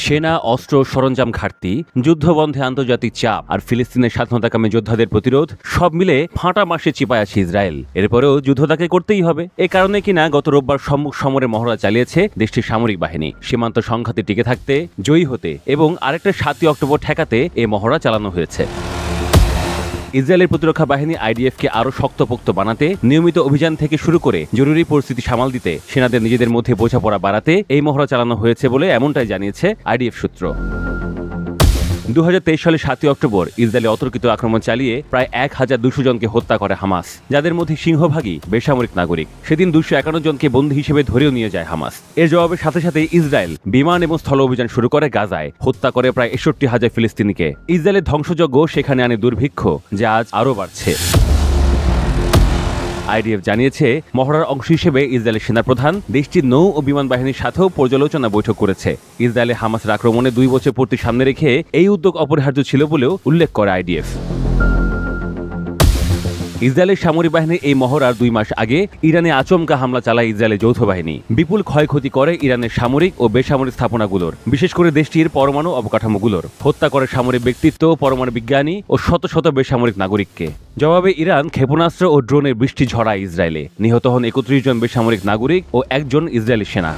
সেনা, অস্ত্র, সরঞ্জাম ঘাটতি, যুদ্ধবন্ধে আন্তর্জাতিক চাপ আর ফিলিস্তিনের স্বাধীনতাকামী যোদ্ধাদের প্রতিরোধ সব মিলে ফাঁটা মাসে চিপায় আছে ইসরায়েল। এরপরেও যুদ্ধ তাকে করতেই হবে। এ কারণে কিনা গত রোববার সম্মুখ সমরে মহড়া চালিয়েছে দেশটির সামরিক বাহিনী। সীমান্ত সংঘাতে টিকে থাকতে, জয়ী হতে এবং আরেকটা ৭ই অক্টোবর ঠেকাতে এ মহড়া চালানো হয়েছে। ইসরায়েলের প্রতিরক্ষা বাহিনী আইডিএফকে আরও শক্তপোক্ত বানাতে, নিয়মিত অভিযান থেকে শুরু করে জরুরি পরিস্থিতি সামাল দিতে, সেনাদের নিজেদের মধ্যে বোঝাপড়া বাড়াতে এই মহড়া চালানো হয়েছে বলে এমনটাই জানিয়েছে আইডিএফ সূত্র। ২০২৩ সালে ৭ই অক্টোবর ইসরায়েলে অতর্কিত আক্রমণ চালিয়ে প্রায় ১,২০০ জনকে হত্যা করে হামাস, যাদের মধ্যে সিংহভাগই বেসামরিক নাগরিক। সেদিন ২৫১ জনকে বন্দী হিসেবে ধরেও নিয়ে যায় হামাস। এর জবাবে সাথে সাথে ইসরায়েল বিমান এবং স্থল অভিযান শুরু করে গাজায়, হত্যা করে প্রায় ৬১,০০০ ফিলিস্তিনিকে। ইসরায়েলের ধ্বংসযজ্ঞ সেখানে আনে দুর্ভিক্ষ, যা আজ আরও বাড়ছে। আইডিএফ জানিয়েছে, মহড়ার অংশ হিসেবে ইসরায়েলের সেনাপ্রধান দেশটির নৌ ও বিমান বাহিনীর সাথেও পর্যালোচনা বৈঠক করেছে। ইসরায়েলে হামাসের আক্রমণে ২ বছর পূর্তি সামনে রেখে এই উদ্যোগ অপরিহার্য ছিল বলেও উল্লেখ করে আইডিএফ। ইসরায়েলের সামরিক বাহিনী এই মহড়ার ২ মাস আগে ইরানে আচমকা হামলা চালায় ইসরায়েলের যৌথ বাহিনী। বিপুল ক্ষয়ক্ষতি করে ইরানের সামরিক ও বেসামরিক স্থাপনাগুলোর, বিশেষ করে দেশটির পরমাণু অবকাঠামোগুলোর। হত্যা করে সামরিক ব্যক্তিত্ব, পরমাণু বিজ্ঞানী ও শত শত বেসামরিক নাগরিককে। জবাবে ইরান ক্ষেপণাস্ত্র ও ড্রোনের বৃষ্টি ঝরায় ইসরায়েলে। নিহত হন ৩১ জন বেসামরিক নাগরিক ও ১ জন ইসরায়েলি সেনা।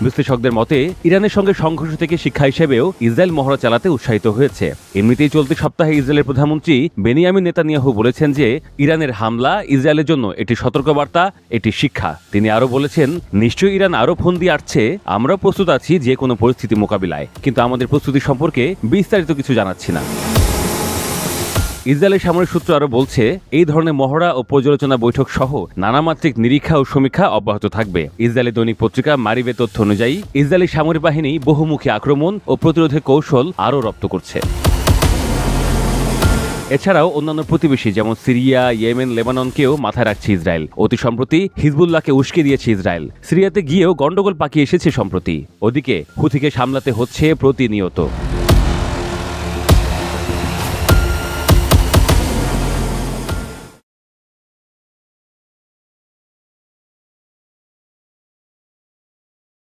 বিশ্লেষকদের মতে, ইরানের সঙ্গে সংঘর্ষ থেকে শিক্ষা হিসেবেও ইসরায়েল মহড়া চালাতে উৎসাহিত হয়েছে। এমনিতেই চলতি সপ্তাহে ইসরায়েলের প্রধানমন্ত্রী বেনিয়ামিন নেতানিয়াহু বলেছেন যে ইরানের হামলা ইসরায়েলের জন্য একটি সতর্কবার্তা, একটি শিক্ষা। তিনি আরও বলেছেন, নিশ্চয়ই ইরান আরও ফন্দি আটছে, আমরা প্রস্তুত আছি যে কোনো পরিস্থিতি মোকাবিলায়, কিন্তু আমাদের প্রস্তুতি সম্পর্কে বিস্তারিত কিছু জানাচ্ছি না। ইসরায়েলের সামরিক সূত্র আরও বলছে, এই ধরনের মহড়া ও পর্যালোচনা বৈঠক সহ নানামাত্রিক নিরীক্ষা ও সমীক্ষা অব্যাহত থাকবে। ইসরায়েলের দৈনিক পত্রিকা মারিবে তথ্য অনুযায়ী ইসরায়েলি সামরিক বাহিনী বহুমুখী আক্রমণ ও প্রতিরোধের কৌশল আরও রপ্ত করছে। এছাড়াও অন্যান্য প্রতিবেশী যেমন সিরিয়া, ইয়েমেন, লেবাননকেও মাথায় রাখছে ইসরায়েল। অতি সম্প্রতি হিজবুল্লাহকে উস্কে দিয়েছে ইসরায়েল। সিরিয়াতে গিয়েও গন্ডগোল পাকিয়ে এসেছে সম্প্রতি। ওদিকে হুথিকে সামলাতে হচ্ছে প্রতিনিয়ত।